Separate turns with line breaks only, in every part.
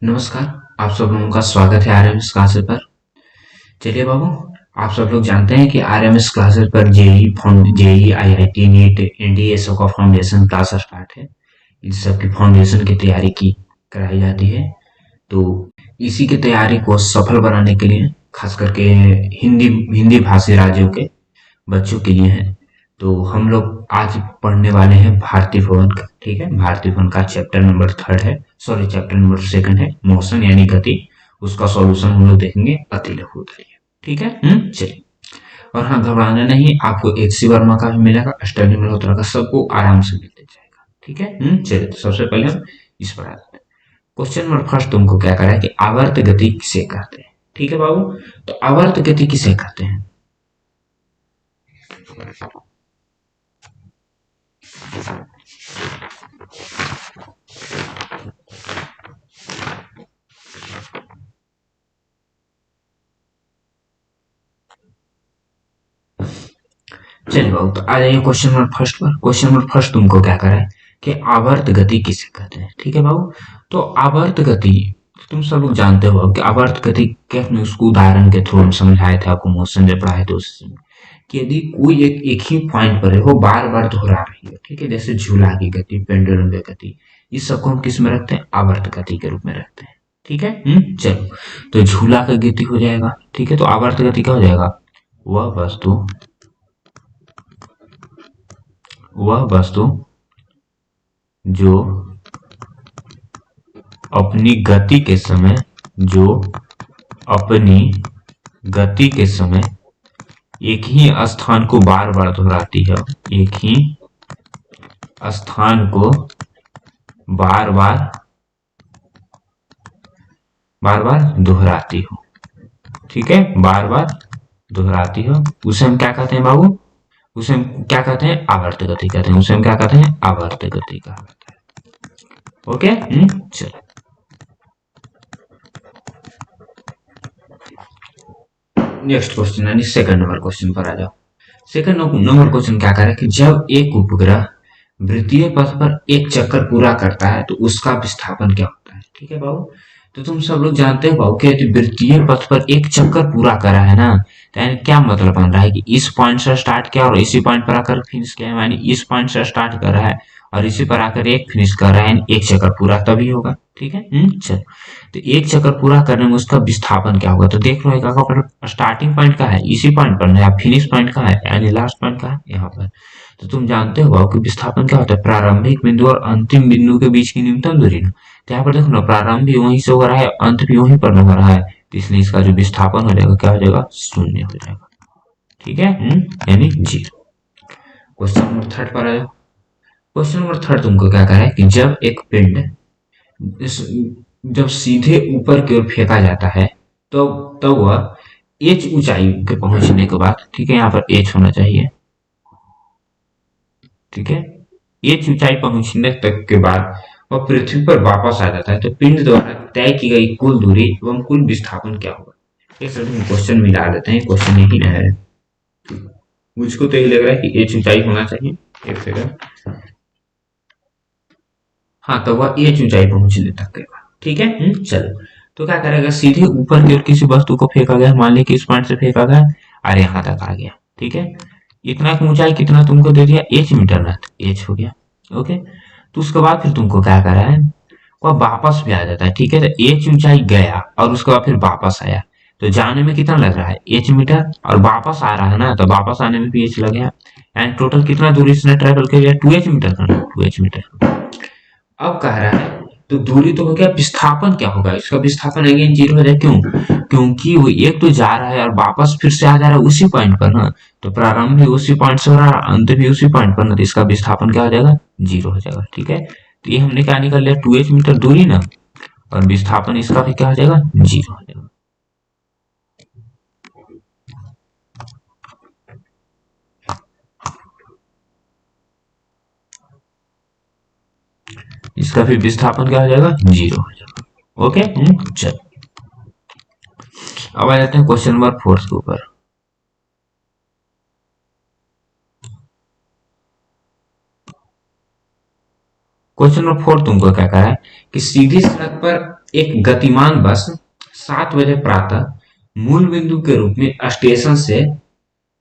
नमस्कार। आप सब लोगों का स्वागत है आरएमएस क्लासेस पर। चलिए बाबू, आप सब लोग जानते हैं कि आरएमएस क्लासेस पर जेई आईआईटी नीट एनडीए सब का फाउंडेशन क्लास स्टार्ट है। इन सब की फाउंडेशन की तैयारी की कराई जाती है। तो इसी की तैयारी को सफल बनाने के लिए खास करके हिंदी हिंदी भाषी राज्यों के बच्चों के लिए है। तो हम लोग आज पढ़ने वाले हैं भारतीय भवन का। ठीक है, भारतीय भवन का चैप्टर नंबर थर्ड है, सॉरी चैप्टर नंबर सेकंड है, मोशन यानी गति। उसका सॉल्यूशन हम लोग देखेंगे अति लघु उत्तरीय। ठीक है, चलिए। और हाँ, घबराना नहीं, आपको एचसी वर्मा का भी मिलेगा, स्टडी मल्होत्रा का, सबको आराम से मिलते जाएगा। ठीक है, चलिए। तो सबसे पहले हम इस पर आते हैं। क्वेश्चन नंबर फर्स्ट तुमको क्या करा है कि आवर्त गति किसे कहते हैं। ठीक है बाबू, तो आवर्त गति किसे कहते हैं। चलिए बाबू, तो आ जाइए क्वेश्चन नंबर फर्स्ट पर। क्वेश्चन नंबर फर्स्ट तुमको क्या करा है कि आवर्त गति किसे कहते हैं। ठीक है बाबू, तो आवर्त गति तुम सब लोग जानते हो कि आवर्त गति के अपने उसको उदाहरण के थ्रू हम समझाए थे आपको, मोशन जब पढ़ाए थे उसमें कि यदि कोई एक ही पॉइंट पर है, वो बार बार दोहरा रही है। ठीक है, जैसे झूला की गति, पेंडुलम की गति, इस सबको हम किस में रखते हैं, आवर्त गति के रूप में रखते हैं। ठीक है, चलो। तो झूला का गति हो जाएगा। ठीक है, तो आवर्त गति क्या हो जाएगा, वह वस्तु जो अपनी गति के समय जो अपनी गति के समय एक ही स्थान को बार बार दोहराती है, एक ही स्थान को बार बार दोहराती हो। ठीक है, बार बार दोहराती हो, उसे हम क्या कहते हैं बाबू, उसे हम क्या कहते हैं, आवर्त गति कहते हैं। उसे हम क्या कहते हैं, आवर्त गति कहा जाता है। ओके, चलो। नेक्स्ट क्वेश्चन यानी सेकंड नंबर क्वेश्चन पर आ जाओ। सेकंड नंबर क्वेश्चन क्या करे कि जब एक उपग्रह वृत्तीय पथ पर एक चक्कर पूरा करता है तो उसका विस्थापन क्या होता है। ठीक है बाबू, तो तुम सब लोग जानते हो बाबू कि यदि वृत्तीय पथ पर एक चक्कर पूरा करा है ना, तो यानी क्या मतलब बन रहा है कि इस पॉइंट से स्टार्ट किया और इसी पॉइंट पर आकर फिनिश किया, यानी इस पॉइंट से स्टार्ट कर रहा है और इसी पर आकर एक फिनिश कर रहा है, यानी एक चक्कर पूरा तभी होगा। ठीक है, चलो। तो एक चक्कर पूरा करने में उसका विस्थापन क्या होगा, तो देख लो एक स्टार्टिंग पॉइंट का है इसी पॉइंट पर, या फिनिश पॉइंट का है यानी लास्ट पॉइंट का है यहाँ पर। तो तुम जानते हो कि विस्थापन क्या होता है, प्रारंभिक बिंदु और अंतिम बिंदु के बीच की न्यूनतम दूरी ना। तो यहाँ पर देखो ना, प्रारंभ भी वहीं से हो रहा है, अंत भी वहीं पर हो रहा है, तो इसलिए इसका जो विस्थापन हो जाएगा क्या हो जाएगा, शून्य हो जाएगा। ठीक है, यानी जीरो। क्वेश्चन नंबर थर्ड पर आ जाओ। क्वेश्चन नंबर थर्ड तुमको क्या कह रहा है कि जब एक पिंड इस जब सीधे ऊपर की ओर फेंका जाता है तो वह एच ऊंचाई के पहुंचने के बाद, ठीक है, यहाँ पर एच होना चाहिए। ठीक है, एच ऊंचाई पहुंचने तक के बाद वह पृथ्वी पर वापस आ जाता है, तो पिंड द्वारा तय की गई कुल दूरी एवं कुल विस्थापन क्या होगा। ये सब हम क्वेश्चन मिला देते हैं, क्वेश्चन यही ना है। मुझको तो यही लग रहा है कि एच ऊंचाई होना चाहिए। एक सेकंड, हाँ, तो वह एच ऊंचाई पहुंचने तक के बाद। ठीक है, चलो। तो क्या करेगा, सीधे ऊपर की ओर किसी वस्तु को फेंका गया, मान ली कि इस पॉइंट से फेंका गया और यहाँ तक आ गया। ठीक है, इतना की ऊंचाई कितना तुमको दे दिया, एच मीटर ना, एच हो गया। ओके, तो उसके बाद फिर तुमको क्या करा है, वह वापस भी आ जाता है। ठीक है, तो एच ऊंचाई गया और उसके बाद फिर वापस आया, तो जाने में कितना लग रहा है, एच मीटर, और वापस आ रहा है ना, तो वापस आने में भी एच लग गया, एंड टोटल कितना दूरी इसने ट्रेवल किया, 2h मीटर का, 2h मीटर। अब कह रहा है तो दूरी तो हो गया, विस्थापन क्या होगा, इसका विस्थापन अगेन जीरो हो जाए, क्यों, क्योंकि वो एक तो जा रहा है और वापस फिर से आ जा रहा है उसी पॉइंट पर ना, तो प्रारंभ भी उसी पॉइंट से हो रहा है, अंत भी उसी पॉइंट पर ना, तो इसका विस्थापन क्या हो जाएगा, जीरो हो जाएगा। ठीक है, तो ये हमने क्या निकाल लिया, 2h मीटर दूरी ना, और विस्थापन इसका भी क्या हो जाएगा, जीरो हो जाएगा। इसका फिर विस्थापन क्या हो जाएगा, जीरो हो जाएगा। ओके, चलो। अब आ जाते हैं क्वेश्चन नंबर फोर्थ के ऊपर। क्वेश्चन नंबर 4 तुमको क्या कहा है कि सीधी सड़क पर एक गतिमान बस 7 बजे प्रातः मूल बिंदु के रूप में स्टेशन से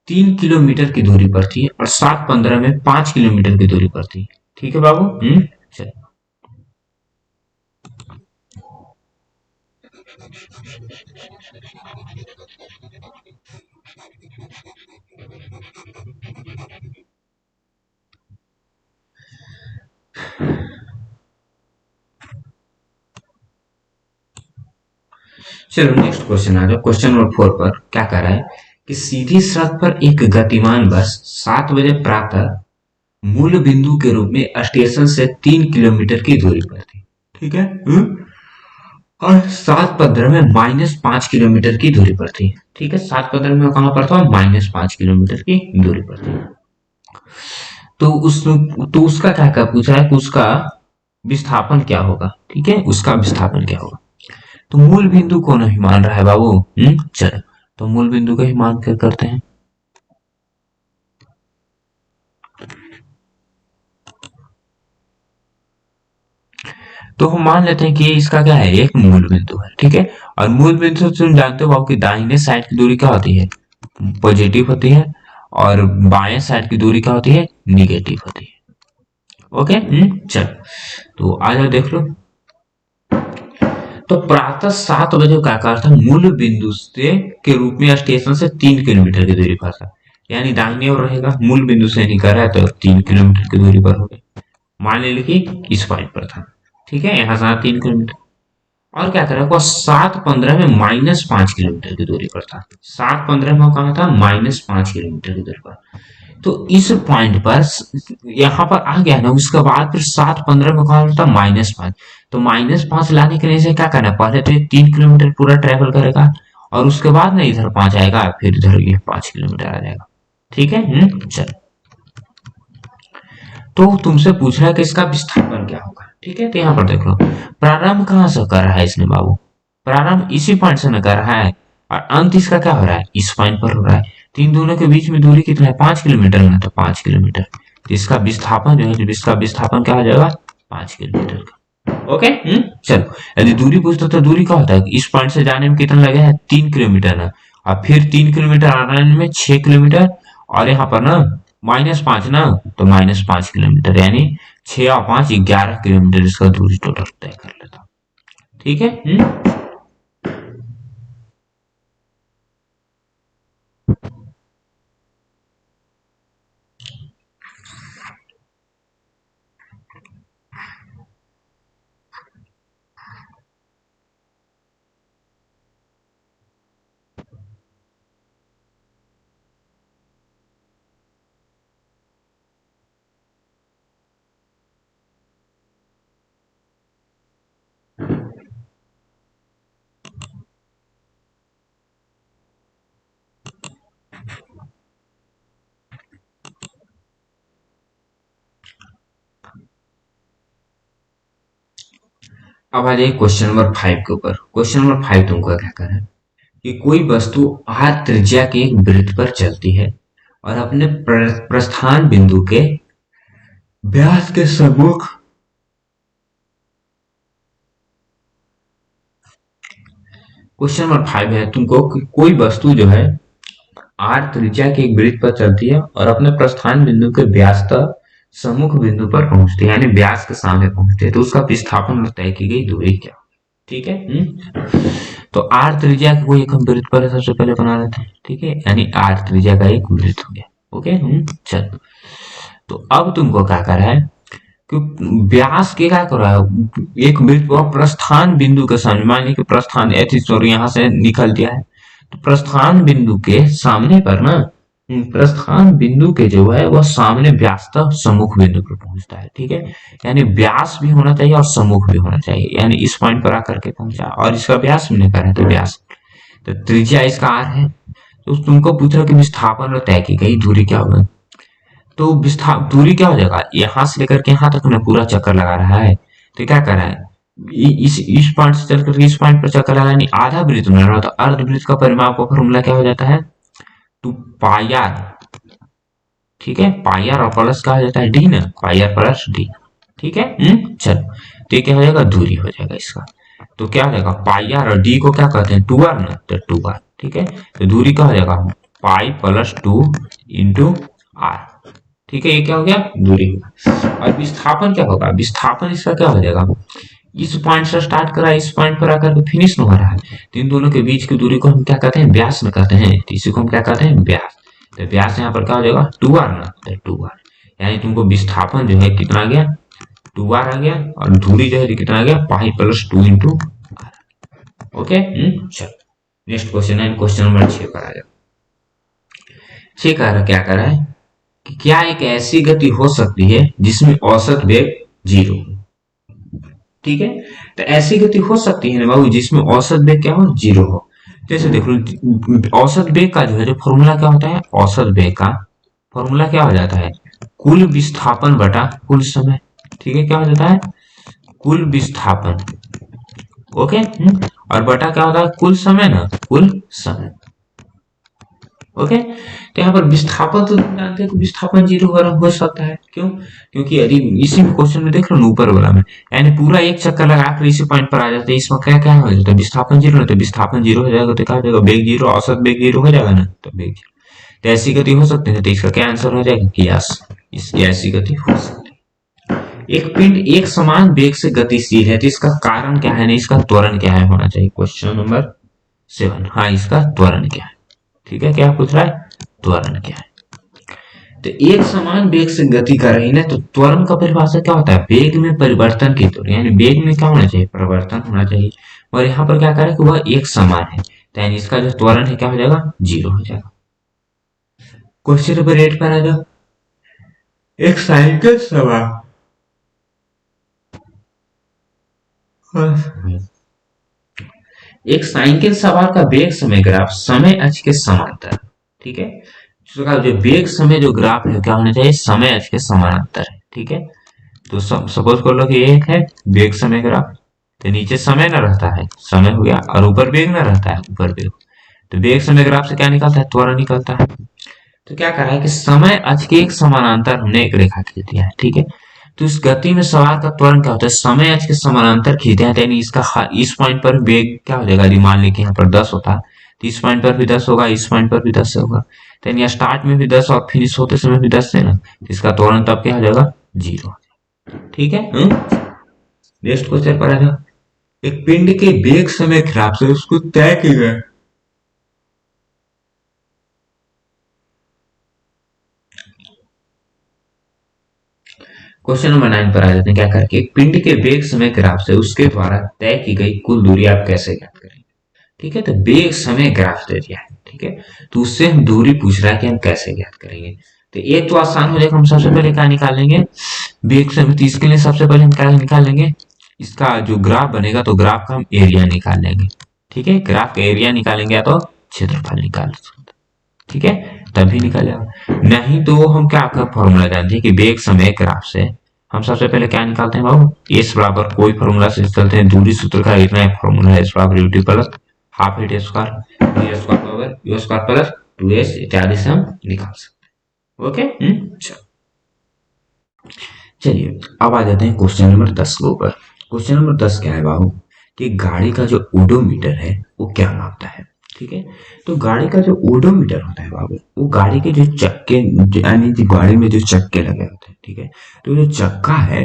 3 किलोमीटर की दूरी पर थी और 7:15 में 5 किलोमीटर की दूरी पर थी। ठीक है बाबू। चल। चलो नेक्स्ट क्वेश्चन आ जाओ। क्वेश्चन नंबर 4 पर क्या कर रहा है कि सीधी सड़क पर एक गतिमान बस 7 बजे प्रातः मूल बिंदु के रूप में स्टेशन से 3 किलोमीटर की दूरी पर थी। ठीक है। और 7:15 में -5 किलोमीटर की दूरी पर थी। ठीक है। 7:15 में कहां पर था? -5 किलोमीटर की दूरी पर थी। तो उसका क्या पूछा है कि उसका विस्थापन क्या होगा। ठीक है। उसका विस्थापन क्या होगा। तो मूल बिंदु को नहीं मान रहा है बाबू। चलो तो मूल बिंदु को ही मान कर करते हैं। तो हम मान लेते हैं कि इसका क्या है, एक मूल बिंदु है। ठीक है। और मूल बिंदु तुम जानते हो कि दाहिने साइड की दूरी क्या होती है, पॉजिटिव होती है, और बाएं साइड की दूरी क्या होती है, निगेटिव होती है। ओके। चल तो आ जाओ देख लो। तो प्रातः 7 बजे का आकार था मूल बिंदु से के रूप में स्टेशन से 3 किलोमीटर की दूरी पर था। यानी दाहिने ओर रहेगा, मूल बिंदु से निकल रहा है तो 3 किलोमीटर की दूरी पर हो गई। मान लीजिए इस पॉइंट पर था। ठीक है। यहाँ से 3 किलोमीटर। और क्या करेगा, 7:15 में -5 किलोमीटर की दूरी पर था। 7:15 में कहा था -5 किलोमीटर की दूरी पर। तो इस पॉइंट पर यहाँ पर आ गया ना, उसके बाद फिर 7:15 में कहा था -5। तो -5 लाने के लिए से क्या करना, पहले तो ये 3 किलोमीटर पूरा ट्रेवल करेगा और उसके बाद ना इधर 5 आएगा, फिर इधर ये 5 किलोमीटर आ जाएगा। ठीक है। चलो तो तुमसे पूछ रहा है कि इसका विस्थापन क्या होगा। ठीक है। तो यहाँ पर देख लो, प्रारंभ कहाँ से कर रहा है इसने बाबू, प्रारंभ इसी पॉइंट से न कर रहा है और अंत इसका क्या हो रहा है, इस पॉइंट पर हो रहा है। तो इन दोनों के बीच में दूरी कितना है, 5 किलोमीटर ना, तो 5 किलोमीटर। तो इसका विस्थापन जो है, इसका विस्थापन क्या हो जाएगा, 5 किलोमीटर का। ओके। चलो यदि दूरी पूछते तो दूरी क्या होता है, इस पॉइंट से जाने में कितना लगे है, 3 किलोमीटर ना, और फिर 3 किलोमीटर आने में 6 किलोमीटर, और यहाँ पर ना -5 ना, तो -5 किलोमीटर, यानी 6 और 5 11 किलोमीटर इसका दूरी टोटल तय कर लेता। ठीक है। अब आ जाइए क्वेश्चन नंबर 5 के ऊपर। क्वेश्चन नंबर 5 तुमको क्या करना है कि कोई वस्तु r त्रिज्या के एक वृत्त पर चलती है और अपने प्रस्थान बिंदु के व्यास के सम्मुख क्वेश्चन नंबर 5 है तुमको कि कोई वस्तु जो है r त्रिज्या के एक वृत्त पर चलती है और अपने प्रस्थान बिंदु के व्यास तक सम्मुख बिंदु पर पहुंचती है, यानी व्यास के सामने पहुंचती है, तो उसका विस्थापन और तय की गई दूरी क्या। ठीक है। तो r त्रिज्या का कोई एक हम वृत्त पर सबसे पहले बना लेते हैं। ठीक है। यानी r त्रिज्या का एक वृत्त हो गया। ओके। चल तो अब तुमको क्या कर रहा है कि व्यास के क्या कर रहा है, एक वृत्त को प्रस्थान बिंदु के सामने, मान लीजिए प्रस्थान सॉरी यहाँ से निकल दिया है, तो प्रस्थान बिंदु के सामने पर ना, प्रस्थान बिंदु के जो है वह सामने व्यास तक सम्मुख बिंदु पर पहुंचता है। ठीक है। यानी व्यास भी होना चाहिए और सम्मुख भी होना चाहिए, यानी इस पॉइंट पर आकर के पहुंचा और इसका व्यास भी निकल है, तो व्यास, तो त्रिज्या इसका आर है। तो तुमको पूछ रहा कि विस्थापन और तय की गई दूरी क्या होगा। तो दूरी क्या हो जाएगा, यहां से लेकर के यहां तक ना पूरा चक्कर लगा रहा है, तो क्या कर रहा है, इस पॉइंट से चल करके इस पॉइंट पर चक्कर लगा, यानी आधा वृत्त बना रहा, तो अर्ध वृत्त का परिमाप का फॉर्मूला क्या हो जाता है, 2πr। ठीक है। पाई आर और प्लस क्या हो जाता है, डी ना, पाई आर प्लस डी। ठीक है। चलो, तो ये क्या हो जाएगा, दूरी हो जाएगा इसका। तो क्या हो जाएगा, पाई आर, और डी को क्या कहते हैं, 2r ना, तो 2r। ठीक है, तो दूरी क्या हो जाएगा, पाई प्लस 2 इंटू आर। ठीक है, ये क्या हो गया, दूरी होगा। और विस्थापन क्या होगा, विस्थापन इसका क्या हो जाएगा, इस पॉइंट से स्टार्ट करा, इस पॉइंट पर आकर के फिनिश हो रहा है, तो इन दोनों के बीच की दूरी को हम क्या कहते हैं, व्यास में कहते हैं, तो इसी को हम क्या कहते हैं, व्यास। तो व्यास यहाँ पर क्या हो जाएगा, 2r ना, तो 2r। यानी तुमको विस्थापन जो है कितना आ गया, 2r आ गया, और दूरी जो है कितना आ गया, pi plus 2 into R. Okay, चलो नेक्स्ट क्वेश्चन है, क्वेश्चन नंबर 6 पर आ जाओ। 6 कह रहा, क्या कर रहा है कि क्या एक ऐसी गति हो सकती है जिसमें औसत वेग 0। ठीक है, तो ऐसी गति हो सकती है ना बाबू जिसमें औसत वेग क्या हो, 0 हो। जैसे देखो, औसत वेग का जो है, जो फॉर्मूला क्या होता है, औसत वेग का फॉर्मूला क्या हो जाता है, कुल विस्थापन बटा कुल समय। ठीक है, क्या हो जाता है, कुल विस्थापन। ओके, और बटा क्या होता है, कुल समय ना, कुल समय। ओके, तो यहाँ पर विस्थापन तो तुम जानते हैं कि विस्थापन 0 हो सकता है, क्यों, क्योंकि यदि इसी क्वेश्चन में देख लो ना, ऊपर वाला में, यानी पूरा एक चक्कर लगाकर इसी पॉइंट पर आ जाते हैं, इसमें क्या क्या हो जाता है, विस्थापन 0 ना, तो विस्थापन 0 हो जाएगा, तो क्या हो जाएगा, वेग 0, औसत वेग 0 हो जाएगा ना, तो वेग 0। तो ऐसी गति हो सकती है, तो इसका क्या आंसर हो जाएगा, कि यस, इसकी ऐसी गति हो सकती है। एक पिंड एक समान वेग से गतिशील है, तो इसका कारण क्या है ना, इसका त्वरण क्या है होना चाहिए, क्वेश्चन नंबर 7। हाँ, इसका त्वरण क्या है। ठीक है, क्या पूछ रहा है, त्वरण क्या है। तो एक समान वेग से गति कर रही है, तो त्वरण का परिभाषा क्या होता है, वेग में परिवर्तन की त्वरण, यानी वेग में क्या होना चाहिए, परिवर्तन होना चाहिए। और यहाँ पर क्या करें कि वह एक समान है, तो यानी इसका जो त्वरण है क्या हो जाएगा, 0 हो जाएगा। क्वेश्चन नंबर 8 पर आ जाओ। एक साइकिल सवार एक साइकिल सवार का वेग समय ग्राफ समय अक्ष के समांतर। ठीक है, जो वेग समय जो ग्राफ है क्या होना चाहिए, समय अक्ष के समांतर है। ठीक है, तो सपोज कर लो कि एक है वेग समय ग्राफ, तो नीचे समय ना रहता है, समय हो गया, और ऊपर वेग ना रहता है, ऊपर वेग। तो वेग समय ग्राफ से क्या निकलता है, त्वरण निकलता है। तो क्या कर रहा है कि समय अक्ष के एक समानांतर हमने एक रेखा खींच दिया है। ठीक है, तो इस गति में सवार का त्वरण क्या होता है, समय अक्ष के समानांतर खींचते हैं, यानी इसका इस पॉइंट पर वेग क्या हो जाएगा, यदि मान ली कि यहाँ पर 10 होता है, तो इस पॉइंट पर भी 10 होगा, इस पॉइंट पर भी 10 होगा, तो यानी स्टार्ट में भी 10 और फिनिश होते समय भी 10 है ना, तो इसका त्वरण तब क्या हो जाएगा, 0। ठीक है, नेक्स्ट क्वेश्चन पर आ जाओ। एक पिंड के वेग समय ग्राफ से उसको तय किया गया क्वेश्चन नंबर 9 पर आ जाते हैं, क्या करके एक पिंड के वेग समय ग्राफ से उसके द्वारा तय की गई कुल दूरी आप कैसे ज्ञात करेंगे। ठीक है, तो वेग समय ग्राफ दे दिया है। ठीक है, तो उससे हम दूरी पूछ रहा है कि हम कैसे ज्ञात करेंगे। तो एक तो आसान हो जाएगा, हम सबसे पहले क्या निकाल लेंगे, वेग समय। तो इसके लिए सबसे पहले हम क्या निकाल लेंगे, इसका जो ग्राफ बनेगा, तो ग्राफ का हम एरिया निकाल लेंगे। ठीक है, ग्राफ का एरिया निकालेंगे या तो क्षेत्रफल निकाल सकते। ठीक है, तभी निकालेगा, नहीं तो हम क्या का फॉर्मूला जानते हैं कि वेग समय ग्राफ से हम सबसे पहले क्या निकालते हैं बाबू, एस बराबर कोई फॉर्मूला से चलते हैं, दूरी सूत्र का इतना एक फॉर्मूला है, एस बराबर U T plus half at square D square power U square plus 2s इत्यादि से हम निकाल सकते हैं। ओके, चलिए अब आ जाते हैं क्वेश्चन नंबर 10 के ऊपर। क्वेश्चन नंबर 10 क्या है बाबू, कि गाड़ी का जो ओडोमीटर है वो क्या मापता है। ठीक है, तो गाड़ी का जो ओडोमीटर होता है बाबू, वो गाड़ी के जो चक्के, यानी कि गाड़ी में जो चक्के लगे होते हैं, ठीक है, तो जो चक्का है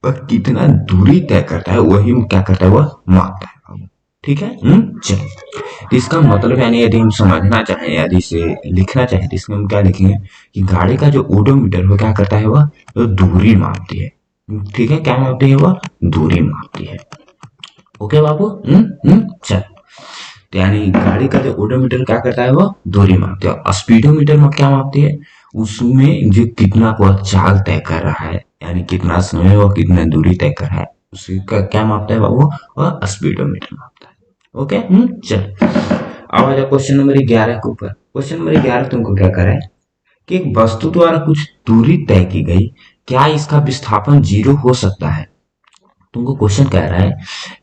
वह कितना दूरी तय करता है, वही क्या करता है, वह मापता है बाबू। ठीक है, चलिए, तो इसका मतलब यानी यदि हम समझना चाहें, यदि इसे लिखना चाहें, तो इसमें हम क्या लिखेंगे कि गाड़ी का जो ओडोमीटर वो क्या करता है, वह दूरी मापती है। ठीक है, क्या मापती है, वह दूरी मापती है। ओके बाबू, चल, तो यानी गाड़ी का जो ओडोमीटर क्या करता है, वह दूरी मापती है, और स्पीडोमीटर में क्या मापती है, उसमें जो कितना वह चाल तय कर रहा है, यानी कितना समय वह कितना दूरी तय कर रहा है, उसका क्या मापता है बाबू, वह स्पीडोमीटर मापता है। ओके, चल, अब आ जाओ क्वेश्चन नंबर 11 के ऊपर। क्वेश्चन नंबर 11 तुमको क्या करा है कि एक वस्तु द्वारा कुछ दूरी तय की गई, क्या इसका विस्थापन 0 हो सकता है। तुमको क्वेश्चन कह रहा है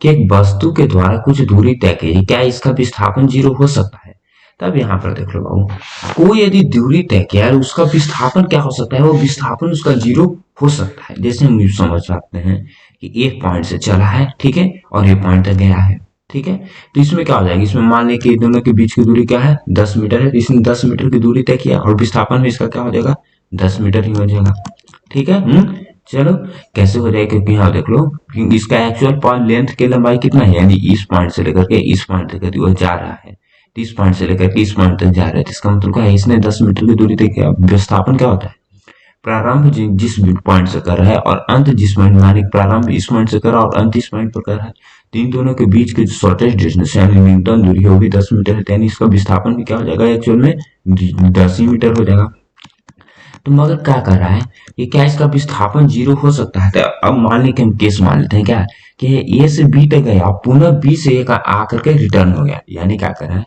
कि एक वस्तु के द्वारा कुछ दूरी तय की, क्या इसका विस्थापन 0 हो सकता है। तब यहाँ पर देख लो बाबू, कोई यदि दूरी तय किया है उसका विस्थापन क्या हो सकता है, वो विस्थापन उसका 0 हो सकता है। जैसे हम समझ पाते हैं कि एक पॉइंट से चला है, ठीक है, और ये पॉइंट तक गया है, ठीक है, तो इसमें क्या हो जाएगा, इसमें मान लें कि दोनों के बीच की दूरी क्या है, 10 मीटर है, तो इसने 10 मीटर की दूरी तय किया और विस्थापन भी इसका क्या हो जाएगा, 10 मीटर ही हो जाएगा, ठीक है। चलो कैसे हो जाएगा, क्योंकि यहाँ देख लो कि इसका एक्चुअल पॉइंट लेंथ की लंबाई कितना है, यानी इस पॉइंट से लेकर के इस पॉइंट तक वो जा रहा है, इस पॉइंट से लेकर के इस पॉइंट तक जा रहा है, तो इसका मतलब क्या है, इसने 10 मीटर की दूरी तय किया। विस्थापन क्या होता है, प्रारंभ जिस पॉइंट से कर रहा है और अंत जिस पॉइंट, यानी प्रारंभ इस पॉइंट से कर रहा है और अंत इस पॉइंट पर कर रहा है, तो इन दोनों के बीच की शॉर्टेस्ट डिस्टेंस यानी न्यूनतम दूरी है वो भी 10 मीटर है, यानी इसका विस्थापन भी क्या हो जाएगा, एक्चुअल में 10 ही मीटर हो जाएगा। तो मगर क्या कर रहा है, ये क्या इसका विस्थापन 0 हो सकता है। तो अब मान लें कि हम केस मान लेते हैं क्या, कि ए से बी तक गया, पुनः बी से ए का आकर के रिटर्न हो गया, यानी क्या कर रहा है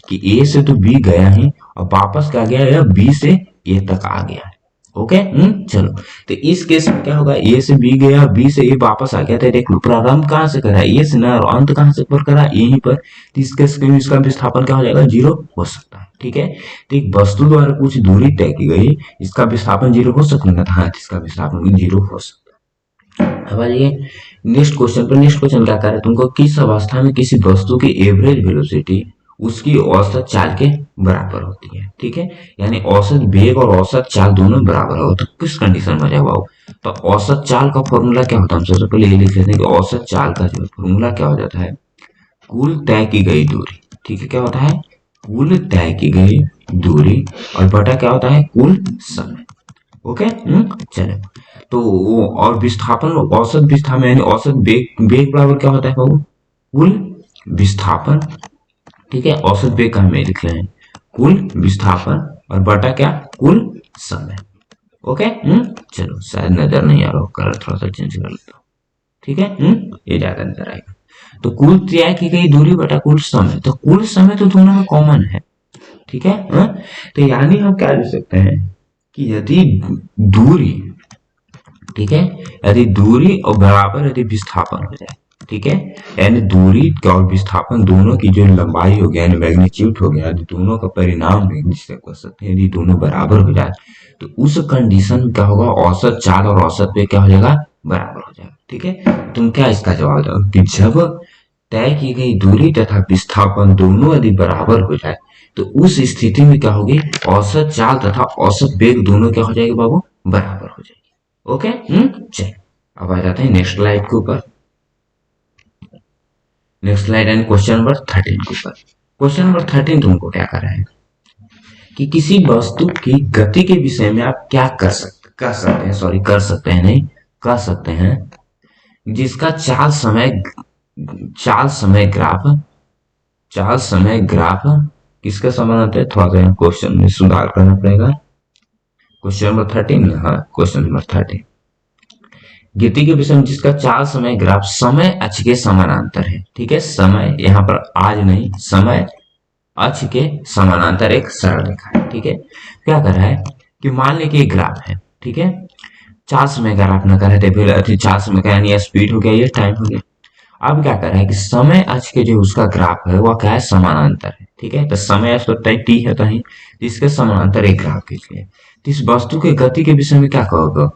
कि ए से तो बी गया ही और वापस क्या गया, या बी से ए तक आ गया। ओके, चलो, तो इस केस में क्या होगा, ए से बी गया, बी से ए वापस आ गया, तो देख लो प्रारंभ कहां से करा, ए से ना, और अंत कहां से पर करा, यहीं पर, तो इस केस में इसका विस्थापन क्या हो जाएगा, 0 हो सकता है, ठीक है। तो एक वस्तु द्वारा कुछ दूरी तय की गई, इसका विस्थापन 0 हो सकता है, हाँ, इसका विस्थापन भी 0 हो सकता है। अब आइए नेक्स्ट क्वेश्चन पर। नेक्स्ट क्वेश्चन क्या कर रहा है तुमको, किस अवस्था में किसी वस्तु की एवरेज वेलोसिटी उसकी औसत चाल के बराबर होती है, ठीक है, यानी औसत वेग और औसत चाल दोनों बराबर हो, तो किस कंडीशन में जाओ, तो औसत चाल का फॉर्मूला क्या होता है, हम सबसे पहले ये लिख लेते हैं कि औसत चाल का जो फॉर्मूला क्या हो जाता है, कुल तय की गई दूरी, ठीक है, क्या होता है, कुल तय की गई दूरी, और बटा क्या होता है, कुल समय। ओके, चलो, तो और विस्थापन, औसत विस्थापन यानी औसत वेग, वेग बराबर क्या होता है बाबू, कुल विस्थापन, ठीक है, औसत वेग का हमें लिख रहे हैं कुल विस्थापन, और बटा क्या, कुल समय। ओके, चलो, शायद नजर नहीं आ रहा, कलर थोड़ा सा चेंज कर लेता हूँ, ठीक है, ये ज्यादा नजर आएगा। तो कुल तय की गई दूरी बटा कुल समय, तो कुल समय तो दोनों में कॉमन है, ठीक है, तो यानी हम क्या लिख सकते हैं कि यदि दूरी, ठीक है, यदि दूरी और बराबर यदि विस्थापन हो जाए, ठीक है, यानी दूरी और विस्थापन दोनों की जो लंबाई हो गया, यानी मैग्नीट्यूड हो गया, दोनों का परिणाम है जिससे कर सकते हैं, यदि दोनों बराबर हो जाए तो उस कंडीशन में क्या होगा, औसत चाल और औसत पे क्या हो जाएगा, बराबर हो जाएगा, ठीक है। तुम क्या इसका जवाब दो कि जब तय की गई दूरी तथा विस्थापन दोनों यदि बराबर हो जाए तो उस स्थिति में क्या होगी, औसत चाल तथा औसत वेग दोनों क्या हो जाएगी बाबू, बराबर हो जाएगी। ओके, चलिए अब आ जाते हैं नेक्स्ट स्लाइड के ऊपर। Next slide and question number 13 के ऊपर। क्वेश्चन नंबर 13 तुमको क्या कर रहा है कि किसी वस्तु की गति के विषय में आप क्या कर सकते हैं, नहीं कर सकते हैं, जिसका चाल समय ग्राफ किसके समानांतर है, थोड़ा सा क्वेश्चन में सुधार करना पड़ेगा। क्वेश्चन नंबर 13, हाँ, क्वेश्चन नंबर 13, गति के विषय में जिसका चाल समय ग्राफ समय अक्ष के समानांतर है, ठीक है, समय यहाँ पर आज नहीं, समय अक्ष के समानांतर एक सरल रेखा है, ठीक है। क्या कर रहा है कि मान लें कि एक ग्राफ है, ठीक है, चाल समय ग्राफ न कर रहे थे, फिर चाल समय का यानी स्पीड हो गया, ये टाइम हो गया। अब क्या कर रहा है कि समय अक्ष के जो उसका ग्राफ है वह क्या है, समानांतर है, ठीक है, तो समय अक्ष तो टी है, तो इसके समानांतर एक ग्राफ खींच लिया। तो इस वस्तु के गति के विषय में क्या कहोगे,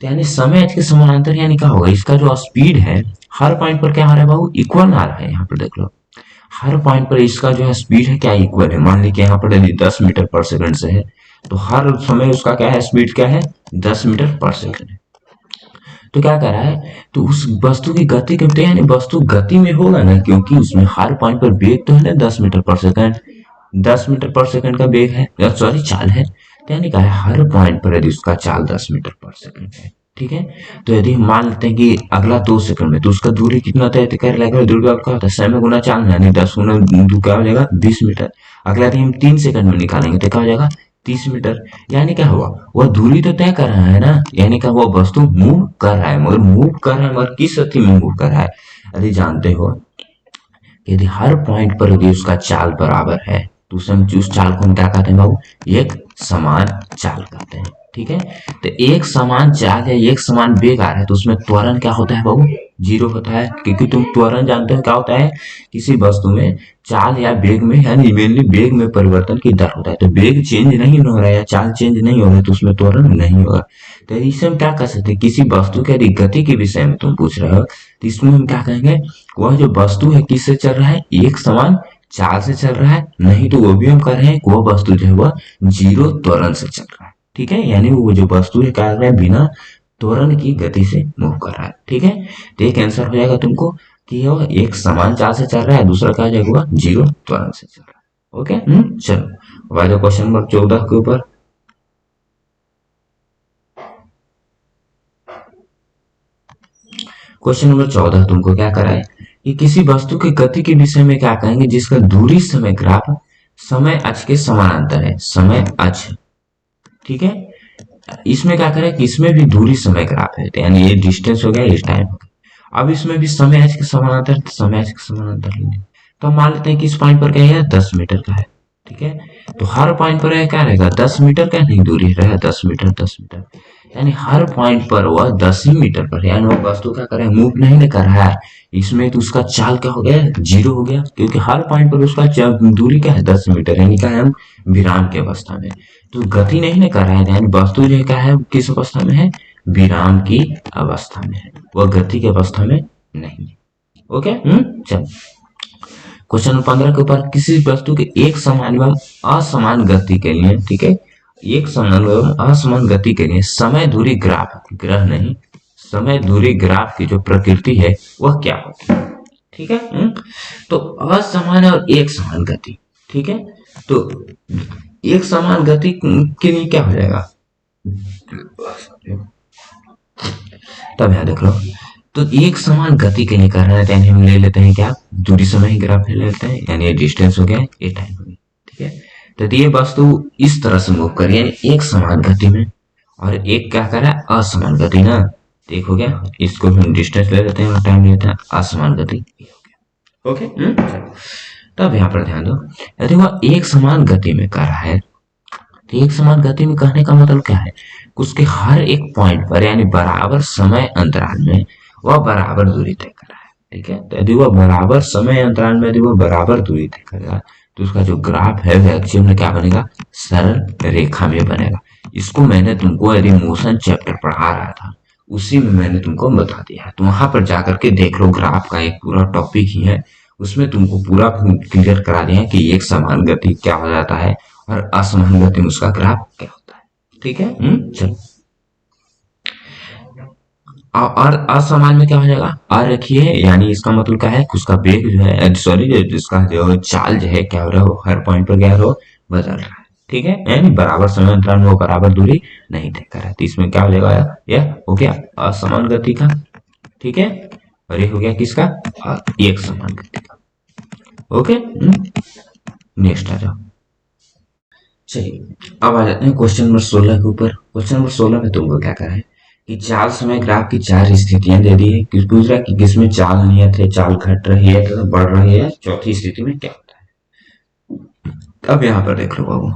तो यानी समय अक्ष के समानांतर यानी क्या होगा, इसका जो स्पीड है हर पॉइंट पर क्या आ रहा है बाबू, इक्वल आ रहा है। यहाँ पर देख लो हर पॉइंट पर इसका जो है स्पीड है क्या, इक्वल है। मान लीजिए यहाँ पर यदि 10 मीटर पर सेकंड से है तो हर समय उसका क्या है, स्पीड क्या है, 10 मीटर पर सेकंड है। तो क्या कर रहा है, तो उस वस्तु की गति कितनी, यानी वस्तु गति में होगा ना, क्योंकि उसमें हर पॉइंट पर वेग तो है ना 10 मीटर पर सेकंड, 10 मीटर पर सेकंड का वेग है, सॉरी चाल है, तो यानी क्या है हर पॉइंट पर यदि उसका चाल 10 मीटर पर सेकंड है, ठीक है, तो यदि हम मान लेते हैं कि अगला 2 सेकंड में, तो उसका दूरी कितना तय कर लेगा, दूरी का क्या होता है, समय गुना चाल, यानी 10 गुना क्या हो जाएगा, 20 मीटर। अगला यदि हम 3 सेकंड में निकालेंगे तो क्या हो जाएगा, 30 मीटर। यानी क्या हुआ, वह दूरी तो तय कर रहा है ना, यानी क्या वह वस्तु मूव कर रहा है, मगर किस गति में मूव कर रहा है, यदि जानते हो यदि हर पॉइंट पर यदि उसका चाल बराबर है तो उस चाल को हम क्या कहते हैं बाबू, एक समान चाल कहते हैं। ठीक है। तो एक समान चाल है, एक समान वेग आ रहा है, तो उसमें त्वरण क्या होता है बाबू? जीरो होता है, क्योंकि तुम त्वरण जानते हो क्या होता है? किसी वस्तु में चाल या वेग में, यानी मेनली वेग में परिवर्तन की दर होता है। तो वेग चेंज नहीं हो रहा है या चाल चेंज नहीं हो रहा है तो उसमें त्वरण नहीं होगा। तो इससे हम क्या कर सकते हैं? किसी वस्तु के यदि गति के विषय में तुम पूछ रहे हो तो इसमें हम क्या कहेंगे? वह जो वस्तु है किससे चल रहा है? एक समान चाल से चल रहा है, नहीं तो वो भी हम कर रहे हैं वह वस्तु जो है वह जीरो त्वरण से चल रहा है। ठीक है, यानी वो जो वस्तु है क्या कर रहा है? बिना त्वरण की गति से मूव कर रहा है। ठीक है, तो एक आंसर हो जाएगा तुमको कि वो एक समान चाल से चल रहा है, दूसरा क्या हो जाएगा? जीरो त्वरण से चल रहा है। ओके, चलो अब आ जाओ क्वेश्चन नंबर 14 के ऊपर। क्वेश्चन नंबर 14 तुमको क्या करा है कि किसी वस्तु की गति के विषय में क्या कहेंगे? जिसका दूरी समय ग्राफ समय अक्ष के समानांतर है, समय अक्ष। ठीक है, इसमें क्या करें कि इसमें भी दूरी समय ग्राफ है, तो यानी ये डिस्टेंस हो गया, ये टाइम हो गया। अब इसमें भी समय अक्ष के समानांतर, तो समय अक्ष के समानांतर लेंगे, तो हम मान लेते हैं कि इस पॉइंट पर क्या है? 10 मीटर का है। ठीक है, तो हर पॉइंट पर क्या रहेगा? 10 मीटर का नहीं दूरी रहेगा, 10 मीटर 10 मीटर, यानी हर पॉइंट पर वह 10 ही मीटर पर है, यानी वो वस्तु क्या करे? मूव नहीं ना कर रहा है। इसमें तो उसका चाल क्या हो गया? जीरो हो गया, क्योंकि हर पॉइंट पर उसका दूरी क्या है? 10 मीटर, यानी क्या है? हम विराम की अवस्था में, तो गति नहीं ना कर रहा है, यानी वस्तु जो क्या है? किस अवस्था में है? विराम की अवस्था में है, वह गति की अवस्था में नहीं है। ओके, चलो क्वेश्चन नंबर 15 के ऊपर, किसी वस्तु के एक समान एवं असमान गति के लिए, ठीक है, एक समान एवं असमान गति के लिए समय दूरी ग्राफ, ग्रह नहीं, समय दूरी ग्राफ की जो प्रकृति है वह क्या होती है? ठीक है, तो असमान और एक समान गति। ठीक है, तो एक समान गति के लिए क्या हो जाएगा? तब यहां देख लो, तो एक समान गति के लिए करना है, यानी हम ले लेते हैं क्या? दूरी समय ग्राफ ले लेते हैं, यानी ये डिस्टेंस हो गया, ये टाइम हो गया। ठीक है, तो ये वस्तु इस तरह से मूव कर रही है, यानी एक समान गति में, और एक क्या कर रहा है? असमान गति ना। ठीक हो गया, इसको हम डिस्टेंस ले लेते हैं और टाइम लेते हैं, असमान गति। ओके, तब यहाँ पर ध्यान दो, यदि वह एक समान गति में कर रहा है, तो एक समान गति में कहने का मतलब क्या है? उसके हर एक पॉइंट पर, यानी बराबर समय अंतराल में वह बराबर दूरी तय कर रहा है। ठीक है, तो यदि वह बराबर समय अंतराल में यदि वह बराबर दूरी तय करेगा तो उसका जो ग्राफ है वह एक्चुअल में क्या बनेगा? सरल रेखा में बनेगा। इसको मैंने तुमको यदि मोशन चैप्टर पढ़ा रहा था उसी में मैंने तुमको बता दिया है, तो वहां पर जाकर के देख लो, ग्राफ का एक पूरा टॉपिक ही है, उसमें तुमको पूरा क्लियर करा दिया है कि एक समान गति क्या हो जाता है और असमान गति में उसका ग्राफ क्या होता है। ठीक है, चलो, और असमान में क्या हो जाएगा? अरेखीय, यानी इसका मतलब क्या है? उसका वेग जो है, सॉरी, इसका जो चाल जो है क्या हो रहा है? वो हर पॉइंट पर क्या हो? बदल रहा है। ठीक है, यानी बराबर समय अंतराल में वो बराबर दूरी नहीं तय कर रहा है, तो इसमें क्या हो जाएगा? यह हो गया असमान गति का। ठीक है, और ये हो गया किसका? एक समान गति का। ओके, नेक्स्ट आ जाओ। चलिए अब आ जाते हैं क्वेश्चन नंबर 16 के ऊपर। क्वेश्चन नंबर 16 में तुमको क्या करा है कि चाल समय ग्राफ की 4 स्थितियां दे दी है, किस पूछ रहा है कि किसमें चाल नियत है, चाल घट रही है तो बढ़ रही है, चौथी स्थिति में क्या होता है। अब यहाँ पर देख लो बाबू,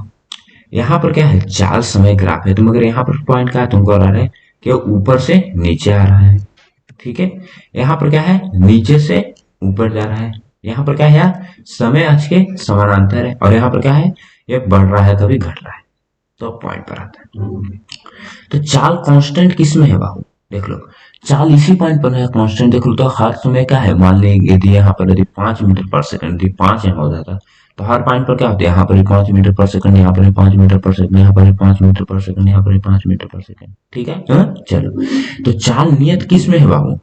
यहाँ पर क्या है? चाल समय ग्राफ है, तुम अगर यहाँ पर पॉइंट क्या है तुमको आ रहा है कि ऊपर से नीचे आ रहा है। ठीक है, यहाँ पर क्या है? नीचे से ऊपर जा रहा है। यहाँ पर क्या है? समय अक्ष के समानांतर है, और यहाँ पर क्या है? ये बढ़ रहा है, कभी घट रहा है, तो पॉइंट पर आता है। तो चाल कांस्टेंट किस में है बाबू? देख लो, चाल इसी पॉइंट पर है कांस्टेंट। देख लो, तो हर समय क्या है? मान लीजिए यदि यहाँ पर यदि 5 मीटर पर सेकंड, यदि 5 यहाँ हो जाता तो हर पॉइंट पर क्या होता है? यहाँ पर 5 मीटर पर सेकंड, यहाँ पर 5 मीटर पर सेकंड, यहाँ पर 5 मीटर पर सेकंड, यहाँ पर 5 मीटर पर सेकंड। ठीक है, चलो, तो चाल नियत किस में है बाबू?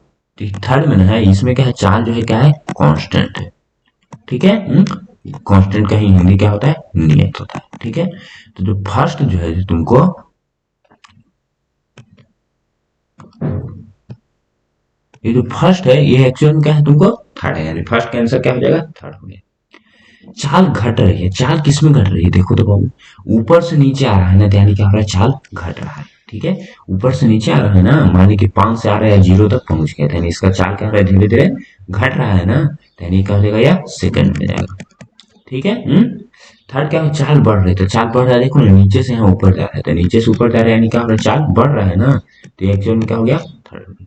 थर्ड में है, इसमें क्या है? चाल जो है क्या है? कांस्टेंट है। ठीक है, कांस्टेंट का ही हिंदी क्या होता है? नियत होता है। ठीक है, तो जो फर्स्ट जो है तुमको ये जो फर्स्ट है ये एक्चुअल में क्या है? तुमको थर्ड है, यानी फर्स्ट का आंसर क्या हो जाएगा? थर्ड हो गया। चाल घट रही है, चाल किस में घट रही है? देखो तो बाबू, ऊपर से नीचे आ रहा है ना, तो यानी क्या हो रहा है? चाल घट रहा है। ठीक है, ऊपर से नीचे आ रहा है ना, मान लीजिए 5 से आ रहा है, 0 तक पहुंच गया, यानी इसका चाल क्या हो रहा है? धीरे धीरे घट रहा है ना, यानी क्या हो जाएगा? या सेकंड में जाएगा। ठीक है, थर्ड क्या हो, चाल बढ़ रही, तो चाल बढ़ रहा है, देखो ना नीचे से यहाँ ऊपर जा रहा है, तो नीचे से ऊपर जा रहा है यानी क्या हो रहा है, चाल बढ़ रहा है ना, तो एक्चुअल में क्या हो गया, थर्ड।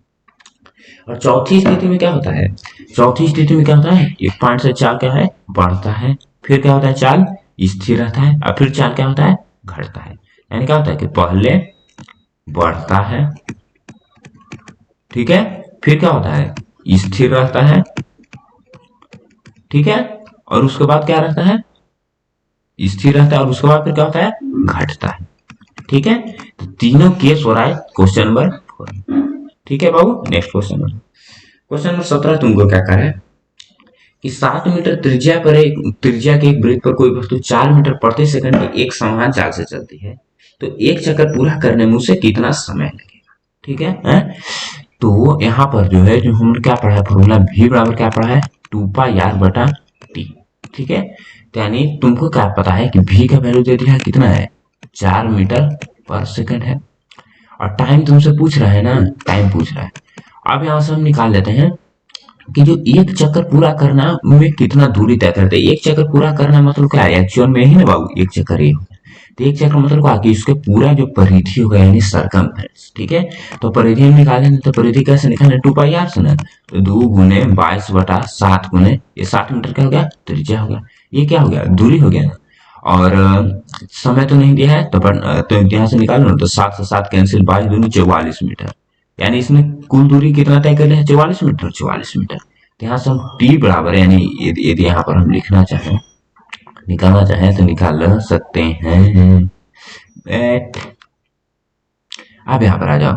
और चौथी स्थिति में क्या होता है, चौथी स्थिति में क्या होता है, एक पॉइंट से चाल क्या है, बढ़ता है, फिर क्या होता है, चाल स्थिर रहता है, और फिर चाल क्या होता है, घटता है। यानी क्या होता है कि पहले बढ़ता है, ठीक है, फिर क्या होता है, स्थिर रहता है, ठीक है, और उसके बाद क्या रहता है, स्थिर रहता है, और उसके बाद फिर क्या होता है, घटता है, ठीक है। तो तीनों केस हो रहा है क्वेश्चन नंबर 4। ठीक है बाबू, next question number, question number 17 तुमको क्या करा है कि 7 मीटर त्रिज्या पर एक त्रिज्या के एक वृत्त पर कोई वस्तु 4 मीटर प्रति सेकंड की एक समान चाल से चलती है, तो एक चक्कर पूरा करने में उसे कितना समय लगेगा, ठीक है, तो यहाँ पर जो है, जो हमने क्या पढ़ा है फॉर्मूला, v बराबर क्या पढ़ा है, 2πr/t, ठीक है। तो यानी तुमको क्या पता है कि v का वैल्यू दे दिया है, कितना है, 4 मीटर पर सेकंड है, और टाइम तुमसे पूछ रहा है ना, टाइम पूछ रहा है। अब यहाँ से हम निकाल लेते हैं कि जो एक चक्कर पूरा करना में कितना दूरी तय करते हैं। एक चक्कर पूरा करना मतलब क्या है, एक्चुअल में ही ना बाबू, एक चक्कर ये होगा, तो एक चक्कर मतलब क्या कि इसके पूरा जो परिधि होगा यानी सरकमफ्रेंस, ठीक है। तो परिधि हम निकालेंगे, तो परिधि कैसे निकालें, 2πr से ना, तो 2 × 22/7 गुने ये 60 मीटर क्या हो गया, त्रिज्या हो गया, ये क्या हो गया, दूरी हो गया ना, और समय तो नहीं दिया है, तो यहाँ से निकालो ना, तो 7 से 7 कैंसिल, 22 दूनी 44 मीटर, यानी इसमें कुल दूरी कितना तय कर लिया है, 44 मीटर, 44 मीटर। तो यहाँ से हम टी बराबर, यानी यदि यहाँ पर हम लिखना चाहें, निकालना चाहें तो निकाल सकते हैं। अब यहाँ पर आ जाओ,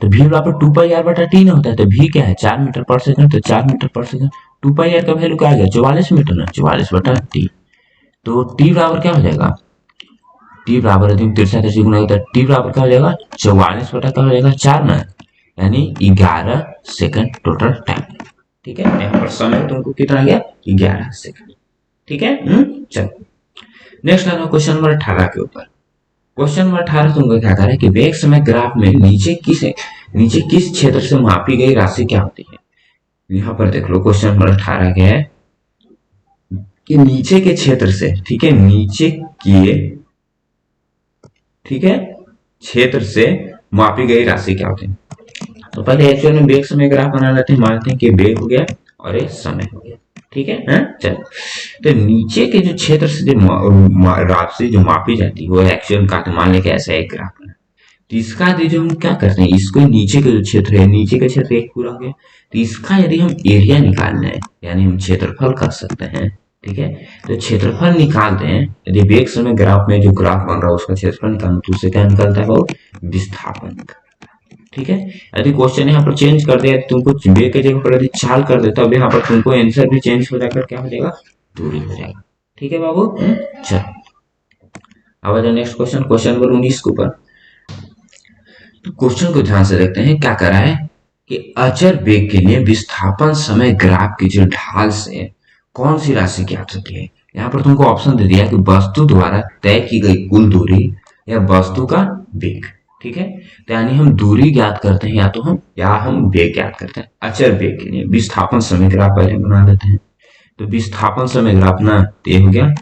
तो v बराबर 2πr/t ना होता है, तो v क्या है, 4 मीटर पर सेकंड, तो 4 मीटर पर सेकंड, 2πr का वैल्यू क्या आ गया, 44 मीटर ना, 44/t, तो t बराबर क्या हो जाएगा, टी बराबर यदि 63 गुना होता है, टी बराबर क्या हो जाएगा, 44 क्या हो जाएगा, 4 ना, यानी 11 सेकंड टोटल टाइम, ठीक है। यहाँ पर समय तुमको कितना गया, 11 सेकंड, ठीक है। चलो नेक्स्ट आना क्वेश्चन नंबर 18 के ऊपर। क्वेश्चन नंबर 18 तुमको क्या कह रहा है कि वेग समय ग्राफ में नीचे किस क्षेत्र से मापी गई राशि क्या होती है। यहाँ पर देख लो, क्वेश्चन नंबर 18 क्या है कि नीचे के क्षेत्र से, ठीक है, नीचे के, ठीक है, क्षेत्र से मापी गई राशि क्या होती है। तो पहले एक्चुअल में वेग समय ग्राफ बना लेते हैं, मानते हैं कि वेग हो गया और ये समय हो गया, ठीक है, चलो। तो नीचे के जो क्षेत्र से जो राशि जो मापी जाती है वो एक्चुअल का, मान लेके ऐसा एक ग्राफ बना, तो इसका यदि हम क्या करते हैं, इसको नीचे का जो क्षेत्र है, नीचे का क्षेत्र एक पूरा हो गया, तो इसका यदि हम एरिया निकालना है, यानी हम क्षेत्रफल कर सकते हैं, ठीक है। तो क्षेत्रफल निकालते हैं, यदि वेग समय ग्राफ में जो ग्राफ बन रहा है उसका क्षेत्रफल निकालना, तो उससे क्या निकलता है वो, विस्थापन, ठीक है। यदि क्वेश्चन यहाँ पर चेंज कर दिया, तुमको वेग की जगह पर यदि चाल कर देता, अब यहाँ पर तुमको आंसर भी चेंज हो जाकर क्या हो जाएगा, दूरी हो जाएगा, ठीक है बाबू। चलो अब आ जाए नेक्स्ट क्वेश्चन, क्वेश्चन नंबर 19 के ऊपर। तो क्वेश्चन को ध्यान से देखते हैं, क्या कर रहा है कि अचर वेग के लिए विस्थापन समय ग्राफ की जो ढाल से कौन सी राशि ज्ञात होती है। यहाँ पर तुमको ऑप्शन दे दिया कि वस्तु द्वारा तय की गई कुल दूरी या वस्तु का वेग, ठीक है। तो यानी हम दूरी ज्ञात करते हैं, या हम वेग ज्ञात करते हैं। अचर वेग के लिए विस्थापन समय ग्राफ पहले बना देते हैं, तो विस्थापन समय ग्राफ ना, ये हो गया,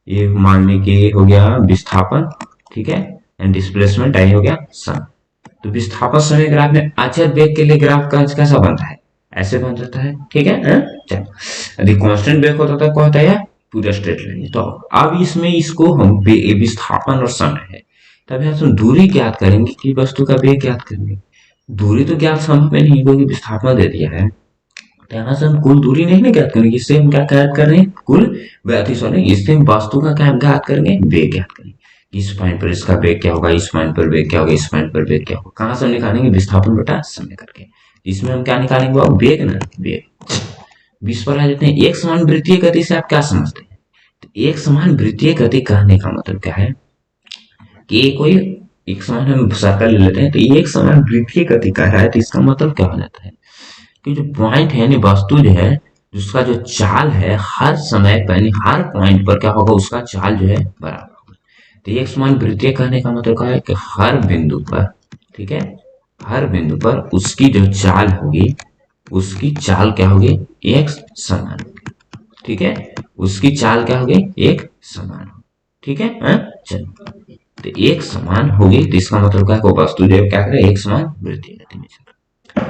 ये मान ली कि ये हो गया विस्थापन, ठीक है, एंड डिस्प्लेसमेंट आई हो गया समय। तो विस्थापन समय ग्राफ में अचर वेग के लिए ग्राफ का कैसा बनता है, ऐसे बन जाता है, ठीक है। चलो यदि कांस्टेंट वेग होता तो क्या होता है, पूरा स्ट्रेट लाइन। तो अब इसमें इसको हम विस्थापन और समय है, तब यहाँ से दूरी ज्ञात करेंगे कि वस्तु का वेग ज्ञात करेंगे। दूरी तो ज्ञात समय पे नहीं, क्योंकि विस्थापन दे दिया है, तो यहाँ से हम कुल दूरी नहीं ज्ञात करेंगे, इससे हम क्या ज्ञात कर रहे हैं, कुल सॉरी, इससे हम वस्तु का क्या ज्ञात करेंगे, वेग ज्ञात करेंगे। इस पॉइंट पर इसका वेग क्या होगा, इस पॉइंट पर वेग क्या होगा, इस पॉइंट पर वेग क्या होगा, कहाँ से निकालेंगे, विस्थापन बटा समय करके। इसमें हम क्या निकालेंगे, वेग ना, वेग। 20 पर आ जाते हैं। एक समान वृत्तीय गति से आप क्या समझते हैं, तो एक समान वृत्तीय गति कहने का मतलब क्या है कि कोई एक समान, हम सर्कल ले लेते हैं, तो एक समान वृत्तीय गति कह रहा है, तो इसका मतलब क्या हो जाता है कि जो पॉइंट है, यानी वस्तु जो है, उसका जो चाल है हर समय पर, यानी हर पॉइंट पर क्या होगा, उसका चाल जो है बराबर होगा। तो एक समान वृत्तीय कहने का मतलब क्या है कि हर बिंदु पर, ठीक है, हर बिंदु पर उसकी जो चाल होगी, उसकी चाल क्या होगी, एक समान, ठीक है, उसकी चाल क्या होगी, एक समान हो, ठीक है। चलो, तो एक समान होगी तो इसका मतलब क्या है, वो वस्तु जो है क्या करे, एक समान वृत्तीय गति में चले।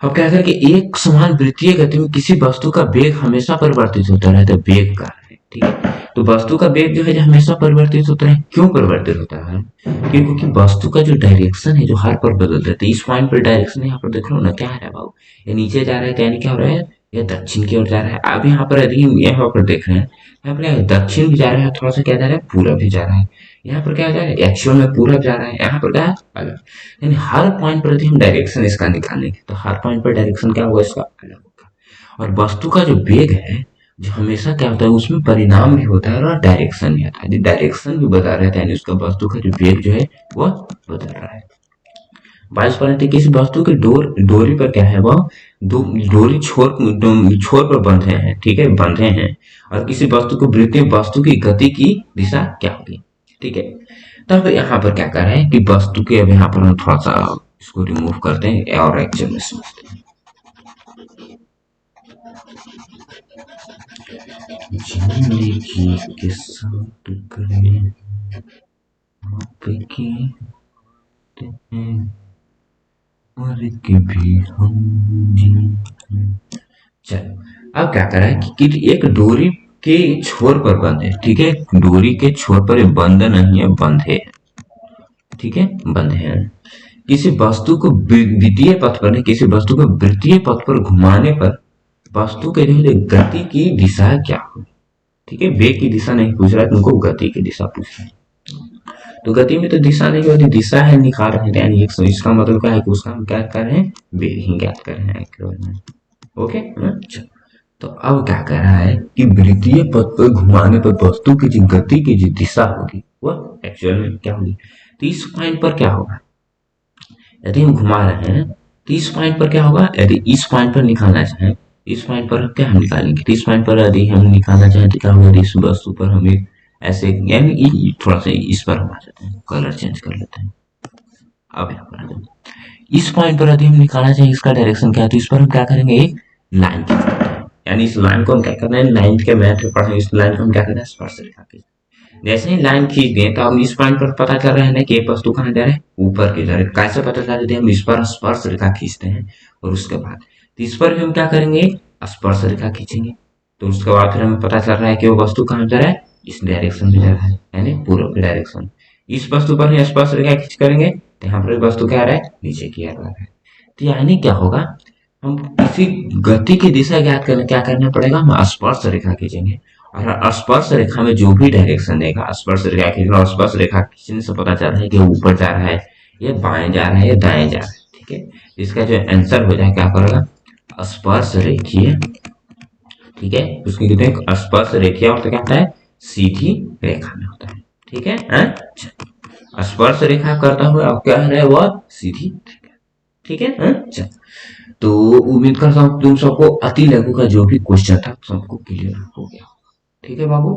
अब क्या है कि एक समान वृत्तीय गति में किसी वस्तु का वेग हमेशा परिवर्तित होता रहता है, वेग का है, ठीक है। तो वस्तु का वेग जो है जो हमेशा परिवर्तित होता है, क्यों परिवर्तित होता है, क्योंकि वस्तु का जो डायरेक्शन है जो हर पर बदल रहता है। इस पॉइंट पर डायरेक्शन यहाँ पर देख लो ना, क्या है बाबू, ये नीचे जा रहा है, यानी क्या हो रहा है, ये दक्षिण की ओर जा रहा है। अब यहाँ पर यदि यहाँ पर देख रहे हैं, यहाँ पर क्या है, दक्षिण भी जा रहा है, थोड़ा सा क्या जा रहा है, पूरब भी जा रहा है। यहाँ पर क्या जा रहा है, एक्चुअल में पूरब जा रहा है, यहाँ पर क्या है, अलग। यानी हर पॉइंट पर यदि हम डायरेक्शन इसका निकालेंगे तो हर पॉइंट पर डायरेक्शन क्या होगा, इसका अलग होगा। और वस्तु का जो वेग है जो हमेशा क्या होता है, उसमें परिणाम भी होता है और डायरेक्शन भी आता है। डायरेक्शन भी बदल रहा है, यानी उसका वस्तु का जो वेग जो है वह बदल रहा है। बाईस पॉइंट, किसी वस्तु की डोरी पर क्या है, वह दो डोरी छोर पर बंधे हैं, ठीक है, बंधे हैं। और किसी वस्तु को वृत्तीय वस्तु की गति की दिशा क्या होगी, ठीक है। तब यहाँ पर क्या कर रहे हैं कि वस्तु के, अब यहाँ पर हम थोड़ा सा इसको रिमूव करते हैं और एक्चुअल में समझते हैं। जिंदगी के साथ करें आपकी और के भी हम। चलो, अब क्या कर रहा है कि एक डोरी के छोर पर बंधे, ठीक है, डोरी के छोर पर बंध नहीं है, बंधे, ठीक है, बंधे हैं। किसी वस्तु को विद्युतीय पथ पर, किसी वस्तु को वृत्तीय पथ पर घुमाने पर वस्तु के जो गति की दिशा क्या हो, ठीक है, वेग की दिशा नहीं पूछ रहा है तुमको, गति की दिशा पूछ रहा है। तो गति में तो दिशा नहीं होती, दिशा है निकाल रहे हैं, यानी इसका मतलब क्या है कि उसका हम क्या कर रहे हैं, वेग ही ज्ञात कर रहे हैं। ओके, तो अब क्या कह रहा है कि वृत्तीय पथ पर घुमाने पर वस्तु की जो गति की जो दिशा होगी वह एक्चुअल में क्या होगी। तो इस पॉइंट पर क्या होगा, यदि हम घुमा रहे हैं तो इस पॉइंट पर क्या होगा, यदि इस पॉइंट पर निकालना चाहें, इस पॉइंट पर क्या हम निकालेंगे, तो इस पॉइंट पर यदि हम निकालना चाहें तो क्या होगा, इस वस्तु पर हम एक ऐसे, यानी थोड़ा सा इस पर हम आ जाते हैं, कलर चेंज कर लेते हैं। अब यहाँ पर आ जाते हैं, इस पॉइंट पर यदि हम निकालना चाहें इसका डायरेक्शन क्या है, तो इस पर हम क्या करेंगे, एक लाइन खींच देते हैं। यानी इस लाइन को हम क्या करना है, नाइन्थ के मैथ में पढ़े, इस लाइन को हम क्या करना है, स्पर्श रेखा खींच। जैसे ही लाइन खींच दें तो अब इस पॉइंट पर पता चल रहा है ना कि ये वस्तु कहाँ जा रहा है, ऊपर की जा रहा है। कैसे पता चल रहा है, हम इस पर स्पर्श रेखा खींचते हैं और उसके बाद तो इस पर भी हम क्या करेंगे, स्पर्श रेखा खींचेंगे। तो उसके बाद फिर हमें पता चल रहा है कि वो वस्तु कहाँ जा रहा है, इस डायरेक्शन में जा रहा है, यानी पूर्व की डायरेक्शन। इस वस्तु पर ही स्पर्श रेखा खींच करेंगे तो यहाँ पर वस्तु क्या आ रहा है, नीचे की आ रहा है। तो यानी क्या होगा, हम किसी गति की दिशा ज्ञात करने क्या करना पड़ेगा, हम स्पर्श रेखा खींचेंगे और स्पर्श रेखा में जो भी डायरेक्शन देगा, स्पर्श रेखा खींचना, स्पर्श रेखा खींचने से पता चल रहा है कि ऊपर जा रहा है, ये बाएं जा रहा है, ये दाएं जा रहा है, ठीक है। इसका जो आंसर हो जाए क्या करेगा, स्पर्श रेखीय, ठीक है, उसकी कहते हैं स्पर्श रेखीय, और तो क्या होता है, सीधी रेखा में होता है, ठीक है। स्पर्श रेखा करता हुआ अब क्या है, वह सीधी रेखा, ठीक है। तो उम्मीद करता हूँ तुम सबको अति लघु का जो भी क्वेश्चन था सबको क्लियर हो गया, ठीक है बाबू।